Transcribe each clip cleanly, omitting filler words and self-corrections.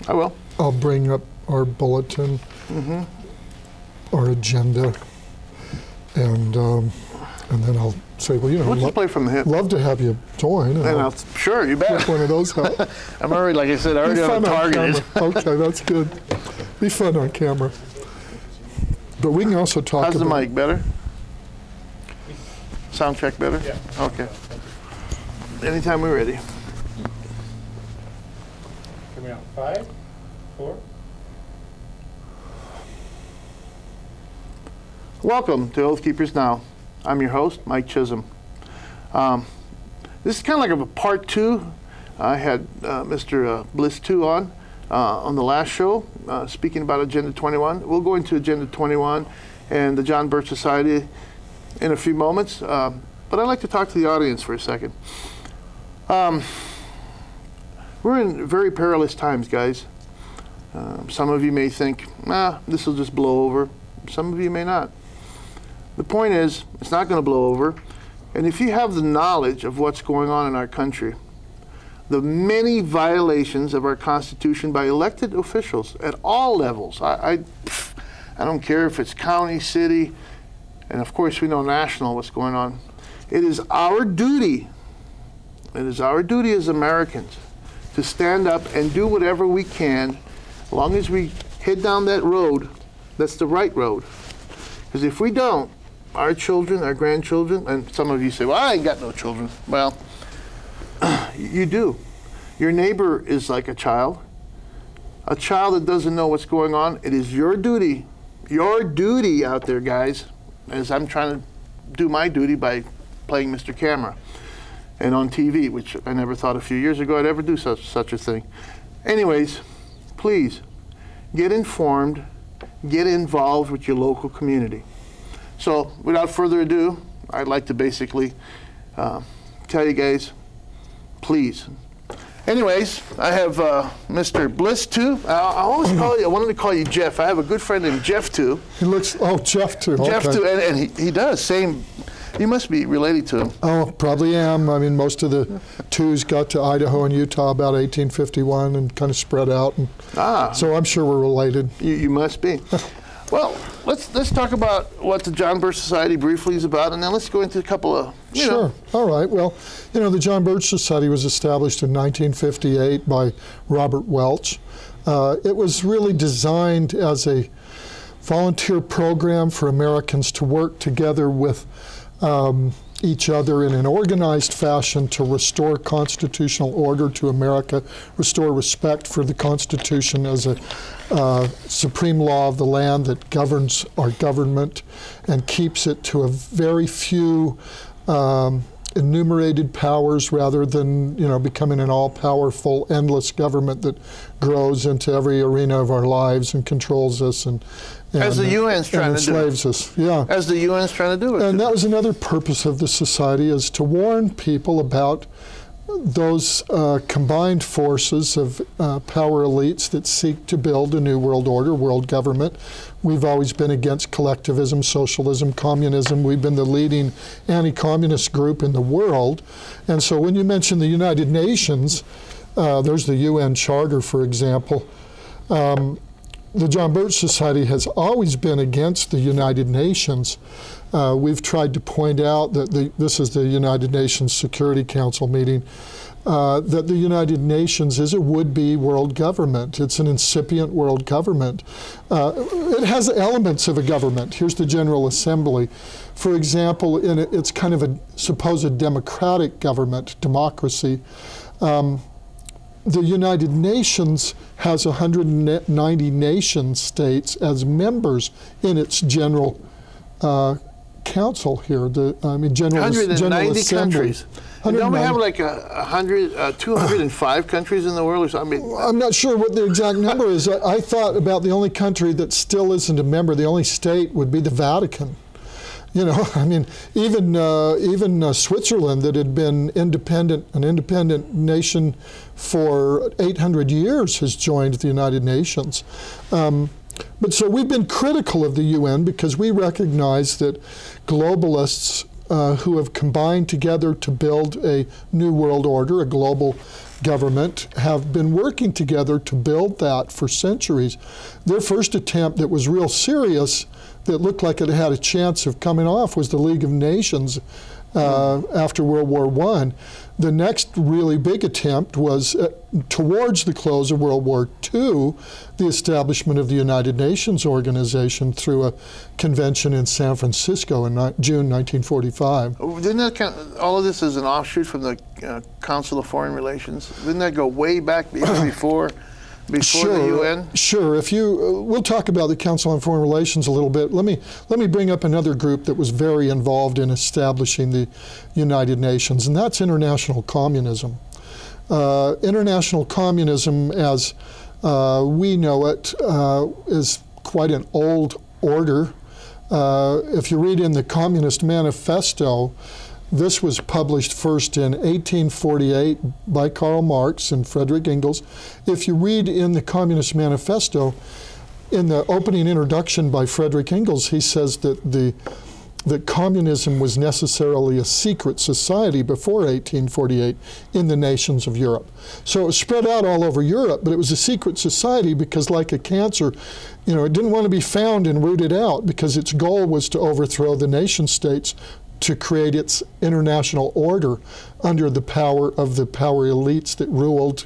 I will. I'll bring up our bulletin, our agenda, and then I'll say, well, you know, We'll just play from the hip. love to have you join. And sure, you bet. Pick one of those out. I'm already, like I said, already on target. Okay, that's good. Be fun on camera. But we can also talk How's about... the mic? Better? Sound check better? Yeah. Okay. Anytime we're ready. Coming out 5, 4. Welcome to Oath Keepers Now. I'm your host, Mike Chisholm. This is kind of like a part 2. I had Mr. Bliss 2 on the last show, speaking about Agenda 21. We'll go into Agenda 21 and the John Birch Society in a few moments, but I'd like to talk to the audience for a second. We're in very perilous times, guys. Some of you may think, this will just blow over. Some of you may not. The point is, it's not going to blow over. And if you have the knowledge of what's going on in our country, the many violations of our Constitution by elected officials at all levels, I don't care if it's county, city, and of course we know national what's going on. It is our duty as Americans to stand up and do whatever we can, as long as we head down that road, that's the right road. Because if we don't, our children, our grandchildren, and some of you say, well, I ain't got no children. Well, you do. Your neighbor is like a child that doesn't know what's going on. It is your duty out there, guys, as I'm trying to do my duty by playing Mr. Camera and on TV, which I never thought a few years ago I'd ever do such a thing. Anyways, please get informed, get involved with your local community. So without further ado, I'd like to basically tell you guys, please. Anyways, I have Mr. Bliss too. I always call you, I wanted to call you Jeff. I have a good friend named Jeff too. He looks, Jeff too. Jeff okay. too, and he does, same, you must be related to him. Oh, probably am. I mean, most of the twos got to Idaho and Utah about 1851 and kind of spread out. And so I'm sure we're related. You must be. Well, let's talk about what the John Birch Society briefly is about, and then let's go into a couple of, Sure. All right. Well, the John Birch Society was established in 1958 by Robert Welch. It was really designed as a volunteer program for Americans to work together with each other in an organized fashion to restore constitutional order to America, restore respect for the Constitution as a supreme law of the land that governs our government and keeps it to a very few enumerated powers rather than becoming an all-powerful, endless government that grows into every arena of our lives and controls us and as the UN's trying to do it. Enslaves us, yeah. As the UN's trying to do it. And that was another purpose of the society, is to warn people about those combined forces of power elites that seek to build a new world order, world government. We've always been against collectivism, socialism, communism. We've been the leading anti-communist group in the world. And so when you mention the United Nations, there's the UN Charter, for example. The John Birch Society has always been against the United Nations. We've tried to point out that this is the United Nations Security Council meeting, that the United Nations is a would-be world government. It's an incipient world government. It has elements of a government. Here's the General Assembly. For example, it's kind of a supposed democratic government, democracy. The United Nations has 190 nation states as members in its general council here. General 190 Assembly. countries. Don't we have like 205 countries in the world or something? I'm not sure what the exact number is. I thought about the only country that still isn't a member, the only state would be the Vatican. Even Switzerland, that had been an independent nation for 800 years, has joined the United Nations. But so we've been critical of the UN because we recognize that globalists who have combined together to build a new world order, a global government have been working together to build that for centuries. Their first attempt that was real serious, that looked like it had a chance of coming off, was the League of Nations after World War I. The next really big attempt was towards the close of World War II, the establishment of the United Nations Organization through a convention in San Francisco in June 1945. Didn't that all of this is an offshoot from the Council of Foreign Relations? Didn't that go way back before the UN? Sure. If you, we'll talk about the Council on Foreign Relations a little bit. Let me bring up another group that was very involved in establishing the United Nations, and that's international communism. International communism, as we know it, is quite an old order. If you read in the Communist Manifesto, this was published first in 1848 by Karl Marx and Frederick Engels. If you read in the Communist Manifesto, in the opening introduction by Frederick Engels, he says that communism was necessarily a secret society before 1848 in the nations of Europe. So it was spread out all over Europe, but it was a secret society because, like a cancer, you know, it didn't want to be found and rooted out, because its goal was to overthrow the nation states to create its international order under the power of the power elites that ruled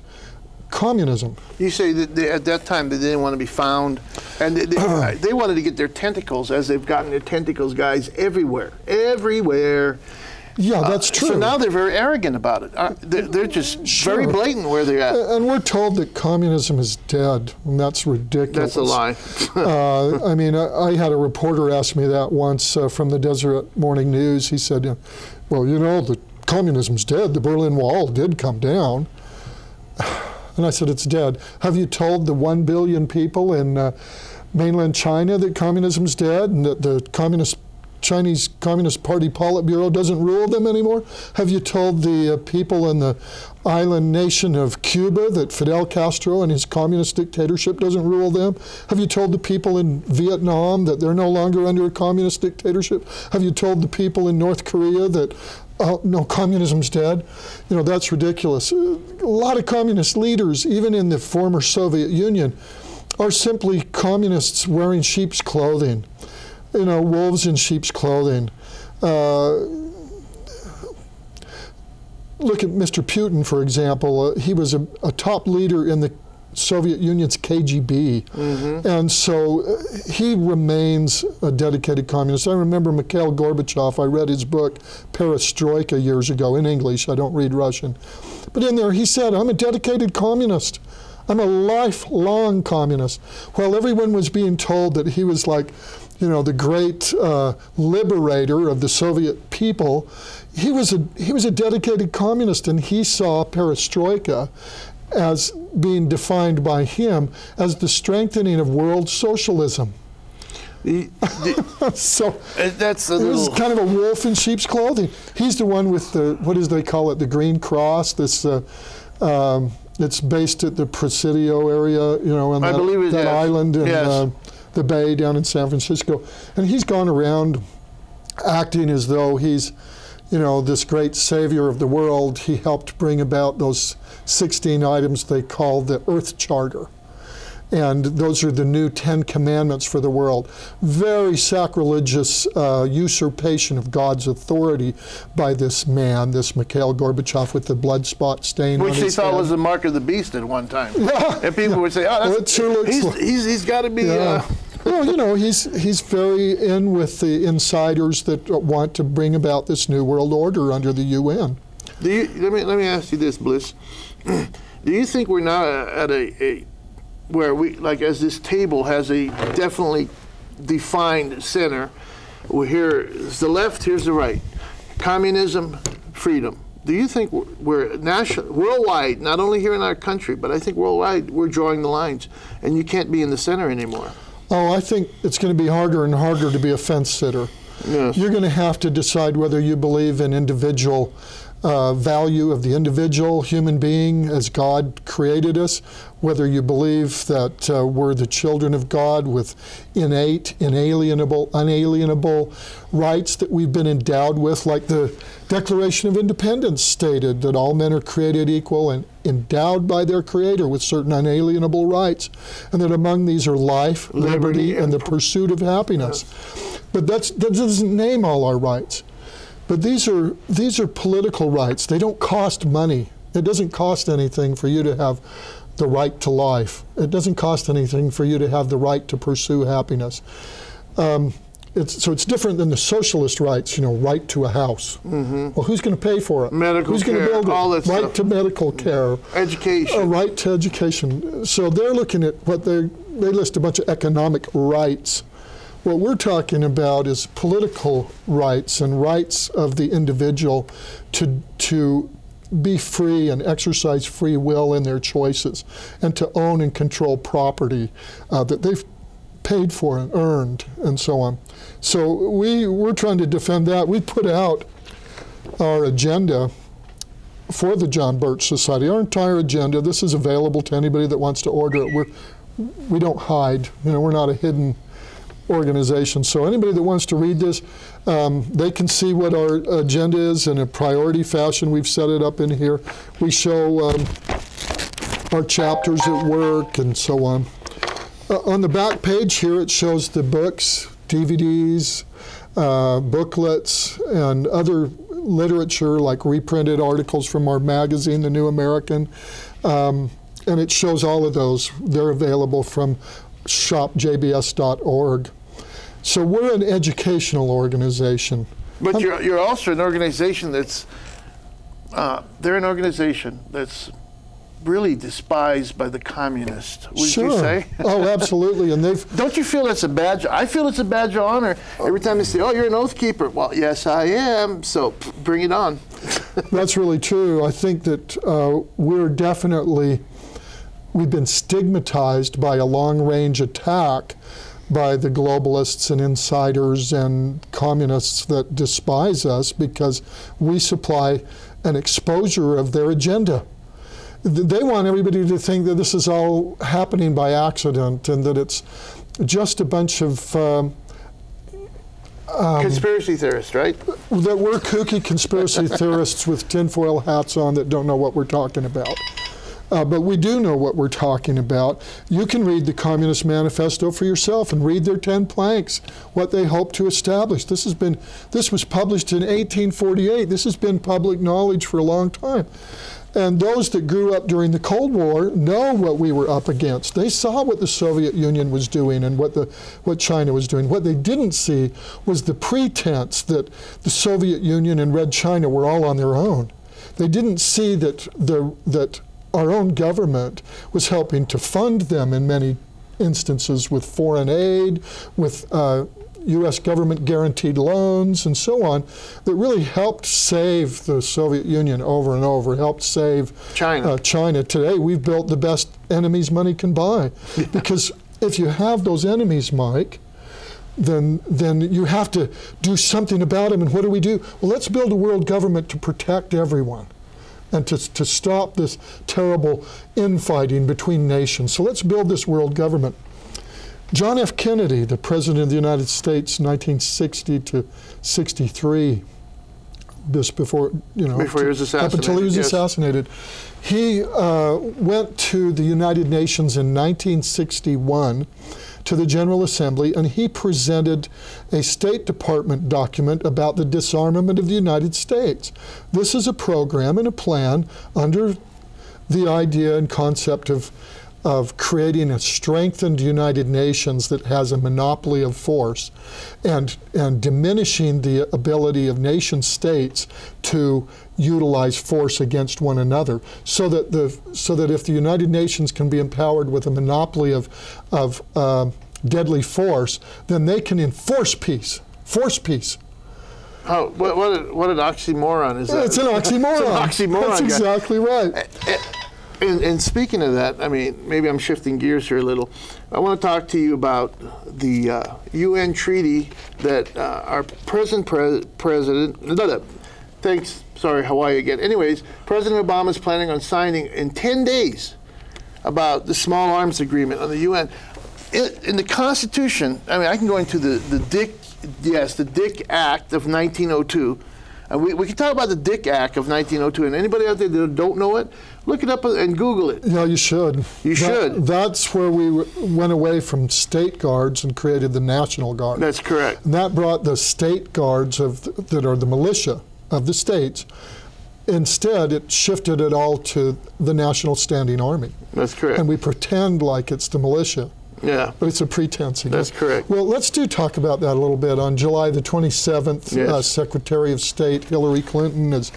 communism. You say that at that time they didn't want to be found, and they wanted to get their tentacles, as they've gotten their tentacles, guys, everywhere. Yeah, that's true. So now they're very arrogant about it. They're just very blatant where they're at. And we're told that communism is dead, and that's ridiculous. That's a lie. I mean, I had a reporter ask me that once from the Deseret Morning News. He said, well, you know, the communism's dead. The Berlin Wall did come down. And I said, it's dead. Have you told the 1 billion people in mainland China that communism's dead and that the Chinese Communist Party Politburo doesn't rule them anymore? Have you told the people in the island nation of Cuba that Fidel Castro and his communist dictatorship doesn't rule them? Have you told the people in Vietnam that they're no longer under a communist dictatorship? Have you told the people in North Korea that no, communism's dead? You know, that's ridiculous. A lot of communist leaders, even in the former Soviet Union, are simply communists wearing sheep's clothing. You know, wolves in sheep's clothing. Look at Mr. Putin, for example. He was a top leader in the Soviet Union's KGB. Mm-hmm. And so he remains a dedicated communist. I remember Mikhail Gorbachev. I read his book, Perestroika, years ago in English. I don't read Russian. But in there he said, I'm a dedicated communist. I'm a lifelong communist. While everyone was being told that he was like, you know, the great liberator of the Soviet people, he was a dedicated communist, and he saw perestroika as being defined by him as the strengthening of world socialism. So that's it was kind of a wolf in sheep's clothing. He's the one with the, what do they call it, the Green Cross, this it's based at the Presidio area, you know, on that island in the bay down in San Francisco. And he's gone around acting as though he's, you know, this great savior of the world. He helped bring about those 16 items they call the Earth Charter. And those are the new 10 commandments for the world. Very sacrilegious usurpation of God's authority by this man, this Mikhail Gorbachev with the blood spot stain on his head. Which they thought was the mark of the beast at one time. Yeah. And people would say, oh, that's, well, he's got to be... Yeah. Well, you know, he's very in with the insiders that want to bring about this new world order under the UN. Let me ask you this, Bliss. Do you think we're now at a where we, like, as this table has a definitely defined center, here's the left, here's the right, communism, freedom. Do you think we're worldwide, not only here in our country, but I think worldwide, we're drawing the lines, and you can't be in the center anymore? Oh, I think it's going to be harder and harder to be a fence sitter. Yes. You're going to have to decide whether you believe in individual value of the individual human being as God created us, whether you believe that we're the children of God with innate, inalienable, unalienable rights that we've been endowed with, like the Declaration of Independence stated that all men are created equal and endowed by their Creator with certain unalienable rights, and that among these are life, liberty, and the pursuit of happiness. But that doesn't name all our rights. But these are political rights. They don't cost money. It doesn't cost anything for you to have the right to life. It doesn't cost anything for you to have the right to pursue happiness. So it's different than the socialist rights, right to a house. Well, who's going to pay for it? Medical who's care, going to build it? all that right stuff. to medical care. Education. A right to education. So they're looking at they list a bunch of economic rights. What we're talking about is political rights and rights of the individual to be free and exercise free will in their choices, and to own and control property that they've paid for and earned, and so on. So we're trying to defend that. We put out our agenda for the John Birch Society, our entire agenda. This is available to anybody that wants to order it. We don't hide. We're not a hidden organization. So anybody that wants to read this, they can see what our agenda is in a priority fashion. We've set it up in here. We show our chapters at work and so on. On the back page here, it shows the books, DVDs, booklets, and other literature like reprinted articles from our magazine, The New American. And it shows all of those. They're available from shopjbs.org. So we're an educational organization. But you're also an organization that's, they're an organization that's really despised by the communists, would you say? Oh, absolutely. And Don't you feel that's a badge? I feel it's a badge of honor every time they say, oh, you're an oath keeper. Well, yes, I am. So bring it on. That's really true. I think that we've been stigmatized by a long-range attack by the globalists and insiders and communists that despise us because we supply an exposure of their agenda. They want everybody to think that this is all happening by accident and that it's just a bunch of conspiracy theorists, right? That we're kooky conspiracy theorists with tinfoil hats on that don't know what we're talking about. But we do know what we're talking about. You can read the Communist Manifesto for yourself and read their 10 planks, what they hope to establish. This was published in 1848. This has been public knowledge for a long time. And those that grew up during the Cold War know what we were up against. They saw what the Soviet Union was doing and what China was doing. What they didn't see was the pretense that the Soviet Union and Red China were all on their own. They didn't see that our own government was helping to fund them in many instances with foreign aid, with U.S. government guaranteed loans and so on, that really helped save the Soviet Union over and over, helped save China. China. Today we've built the best enemies money can buy. Because if you have those enemies, Mike, then you have to do something about them. And what do? Well, let's build a world government to protect everyone and to stop this terrible infighting between nations. So let's build this world government. John F. Kennedy, the President of the United States, 1960 to 63, just before, before he was assassinated, up until he was assassinated, he went to the United Nations in 1961 to the General Assembly, and he presented a State Department document about the disarmament of the United States. This is a program and a plan under the idea and concept of creating a strengthened United Nations that has a monopoly of force and diminishing the ability of nation states to utilize force against one another, so that if the United Nations can be empowered with a monopoly of deadly force, then they can enforce peace, force peace. Oh, what an oxymoron is that? It's an oxymoron. It's an oxymoron. That's exactly right. And speaking of that, I mean, maybe I'm shifting gears here a little. I want to talk to you about the UN treaty that our present president, Thanks. Sorry, Hawaii again. Anyways, President Obama is planning on signing in 10 days about the small arms agreement on the UN. In the Constitution, I mean, I can go into the Dick Act of 1902. And we can talk about the Dick Act of 1902. And anybody out there that don't know it, look it up and Google it. Yeah, you should. You should. That's where we went away from state guards and created the National Guard. That's correct. And that brought the state guards that are the militia of the states. Instead, it shifted it all to the National Standing Army. That's correct. And we pretend like it's the militia. Yeah. But it's a pretense. That's correct. Well, let's talk about that a little bit. On July the 27th, yes. Secretary of State Hillary Clinton has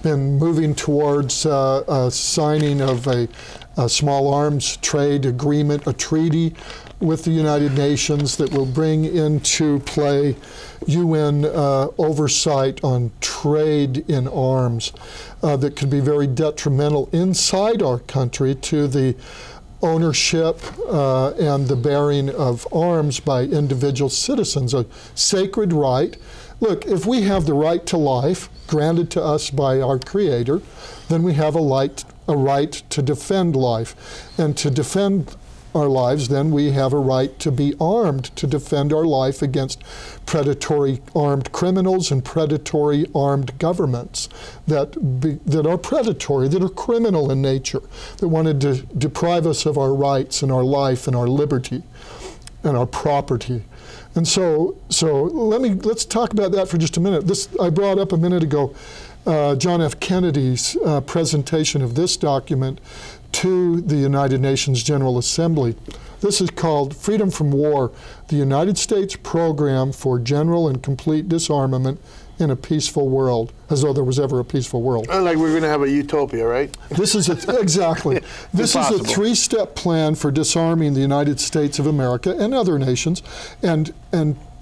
been moving towards a signing of a small arms trade agreement, a treaty with the United Nations that will bring into play UN oversight on trade in arms that could be very detrimental inside our country to the ownership and the bearing of arms by individual citizens, a sacred right. Look, if we have the right to life granted to us by our Creator, then we have a right to defend life. And to defend our lives, then we have a right to be armed to defend our life against predatory armed criminals and predatory armed governments that are predatory, that are criminal in nature, that wanted to deprive us of our rights and our life and our liberty and our property. And so let's talk about that for just a minute. This I brought up a minute ago, John F. Kennedy's presentation of this document to the United Nations General Assembly. This is called Freedom from War, the United States Program for General and Complete Disarmament in a Peaceful World, as though there was ever a peaceful world. Like we're going to have a utopia, right? This is exactly. This is a three-step plan for disarming the United States of America and other nations, and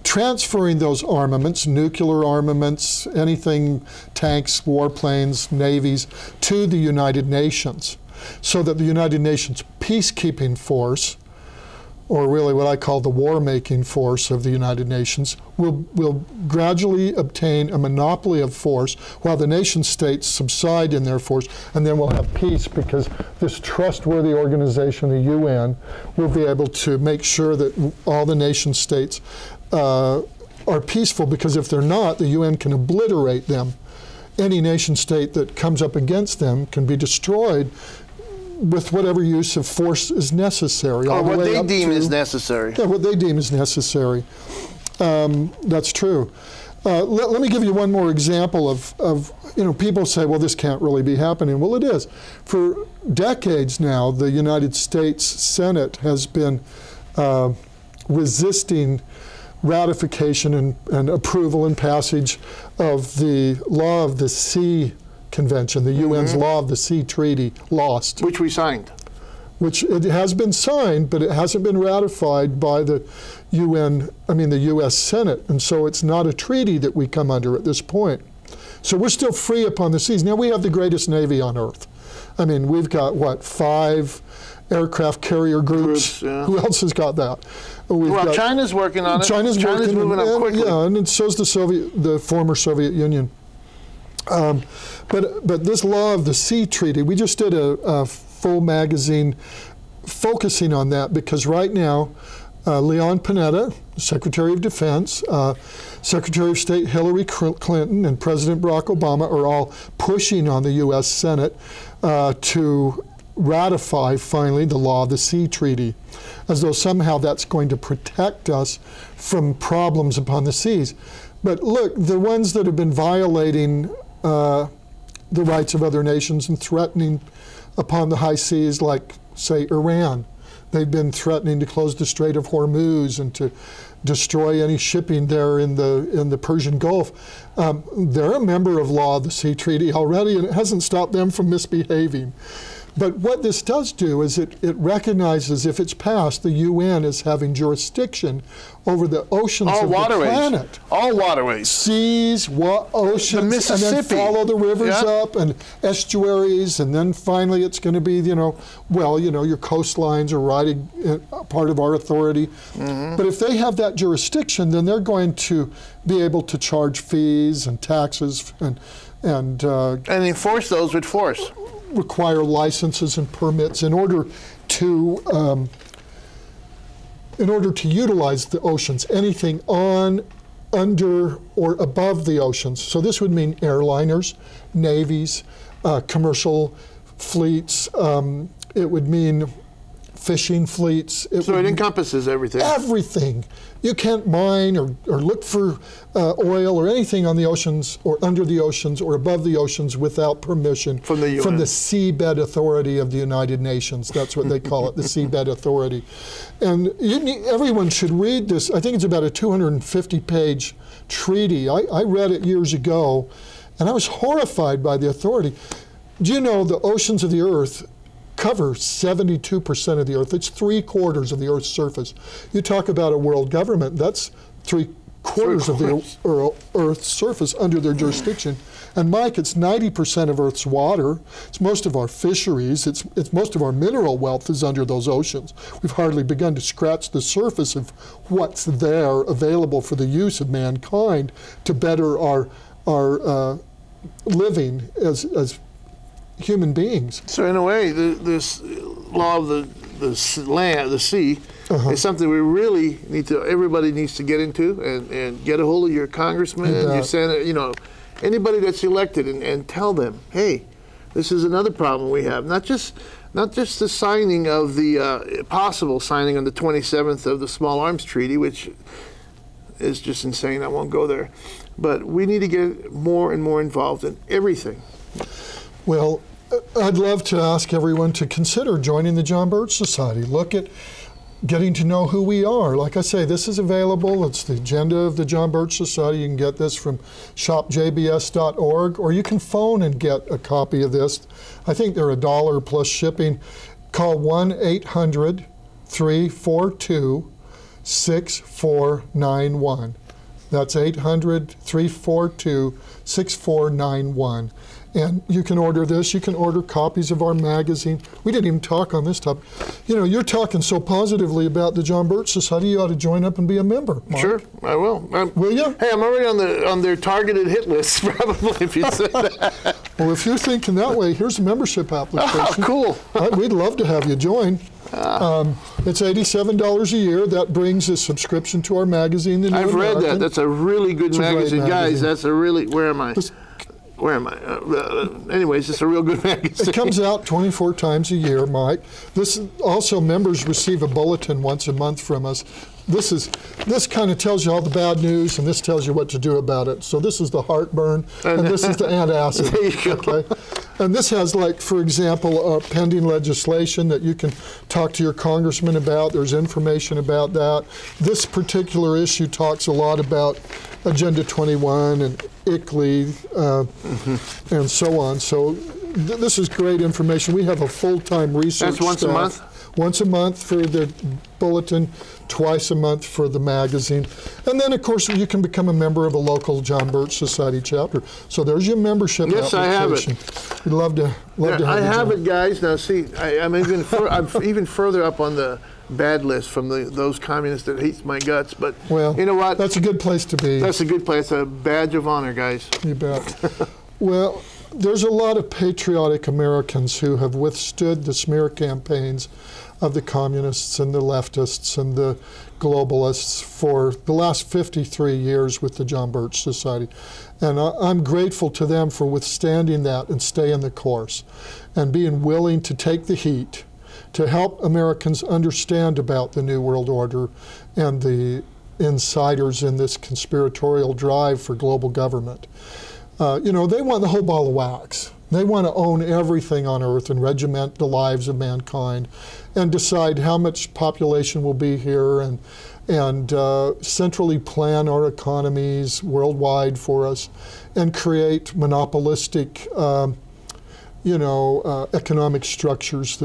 transferring those armaments, nuclear armaments, anything, tanks, warplanes, navies, to the United Nations, so that the United Nations peacekeeping force, or really what I call the war-making force of the United Nations, will gradually obtain a monopoly of force while the nation-states subside in their force, and then we'll have peace because this trustworthy organization, the UN, will be able to make sure that all the nation-states are peaceful, because if they're not, the UN can obliterate them. Any nation-state that comes up against them can be destroyed with whatever use of force is necessary. Or what they deem is necessary. Yeah, what they deem is necessary. That's true. Let me give you one more example of people say, well, this can't really be happening. Well, it is. For decades now, the United States Senate has been resisting ratification and approval and passage of the Law of the Sea Convention, the UN's Law of the Sea Treaty, LOST. Which we signed. Which it has been signed, but it hasn't been ratified by the the U.S. Senate, and so it's not a treaty that we come under at this point. So we're still free upon the seas. Now we have the greatest Navy on earth. I mean, we've got, what, 5 aircraft carrier groups? Yeah. Who else has got that? Well, China's working on it. China's moving up quickly. Yeah, and so's the former Soviet Union. But this Law of the Sea Treaty, we just did a full magazine focusing on that, because right now, Leon Panetta, Secretary of Defense, Secretary of State Hillary Clinton, and President Barack Obama are all pushing on the U.S. Senate to ratify finally the Law of the Sea Treaty, as though somehow that's going to protect us from problems upon the seas. But look, the ones that have been violating the rights of other nations and threatening upon the high seas, like, say, Iran. They've been threatening to close the Strait of Hormuz and to destroy any shipping there in the Persian Gulf. They're a member of Law of the Sea Treaty already, and it hasn't stopped them from misbehaving. But what this does do is it recognizes, if it's passed, the UN is having jurisdiction over the oceans of the planet. All waterways. Seas, oceans, the Mississippi. And then follow the rivers up, and estuaries, and then finally it's going to be, your coastlines are right part of our authority. But if they have that jurisdiction, then they're going to be able to charge fees and taxes and and enforce those with force. Require licenses and permits in order to utilize the oceans, anything on, under, or above the oceans. So this would mean airliners, navies, commercial fleets. It would mean fishing fleets. So it encompasses everything. Everything. You can't mine or look for oil or anything on the oceans or under the oceans or above the oceans without permission from the UN. From the Seabed Authority of the United Nations. That's what they call it, the Seabed Authority. And everyone should read this. I think it's about a 250-page treaty. I read it years ago, and I was horrified by the authority. Do you know the oceans of the Earth cover 72% of the Earth? It's 3/4 of the Earth's surface. You talk about a world government, that's 3/4 of the Earth's surface under their jurisdiction. And Mike, it's 90% of Earth's water. It's most of our fisheries. It's most of our mineral wealth is under those oceans. We've hardly begun to scratch the surface of what's there available for the use of mankind to better our living as human beings. So in a way, this law of the sea, is something we really need to. Everybody needs to get into and get a hold of your congressman, your senator, anybody that's elected, and tell them, hey, this is another problem we have. Not just the signing of the possible signing on the 27th of the Small Arms Treaty, which is just insane. I won't go there, but we need to get more and more involved in everything. Well, I'd love to ask everyone to consider joining the John Birch Society. Look at getting to know who we are. Like I say, this is available. It's the agenda of the John Birch Society. You can get this from shopjbs.org, or you can phone and get a copy of this. I think they're $1 plus shipping. Call 1-800-342-6491. That's 800-342-6491. And you can order this. You can order copies of our magazine. We didn't even talk on this topic. You're talking so positively about the John Birch Society. You ought to join up and be a member, Mark. Sure, I will. Will you? Hey, I'm already on their targeted hit list, probably, if you said that. Well, if you're thinking that way, here's a membership application. Oh, cool. We'd love to have you join. It's $87 a year. That brings a subscription to our magazine, The New I've read American. that. That's a really good magazine. Guys, that's a really, where am I? Anyways, it's a real good magazine. It comes out 24 times a year, Mike. This also, members receive a bulletin once a month from us. This kind of tells you all the bad news, and this tells you what to do about it. So this is the heartburn, and this is the antacid. There you go. Okay? And this has, like, for example, pending legislation that you can talk to your congressman about. There's information about that. This particular issue talks a lot about Agenda 21 and ICLEI and so on. So this is great information. We have a full-time research That's once staff. a month? Once a month for the bulletin, twice a month for the magazine. And then, of course, you can become a member of a local John Birch Society chapter. So there's your membership Yes, application. I have it. We'd love to have you I have join. it, guys. Now, see, I'm even further up on the bad list from those communists that hate my guts. But Well, you know what? That's a good place to be. That's a good place. A badge of honor, guys. You bet. Well, there's a lot of patriotic Americans who have withstood the smear campaigns of the communists and the leftists and the globalists for the last 53 years with the John Birch Society. And I'm grateful to them for withstanding that and staying the course and being willing to take the heat to help Americans understand about the New World Order and the insiders in this conspiratorial drive for global government. They want the whole ball of wax. They want to own everything on Earth and regiment the lives of mankind and decide how much population will be here and centrally plan our economies worldwide for us and create monopolistic economic structures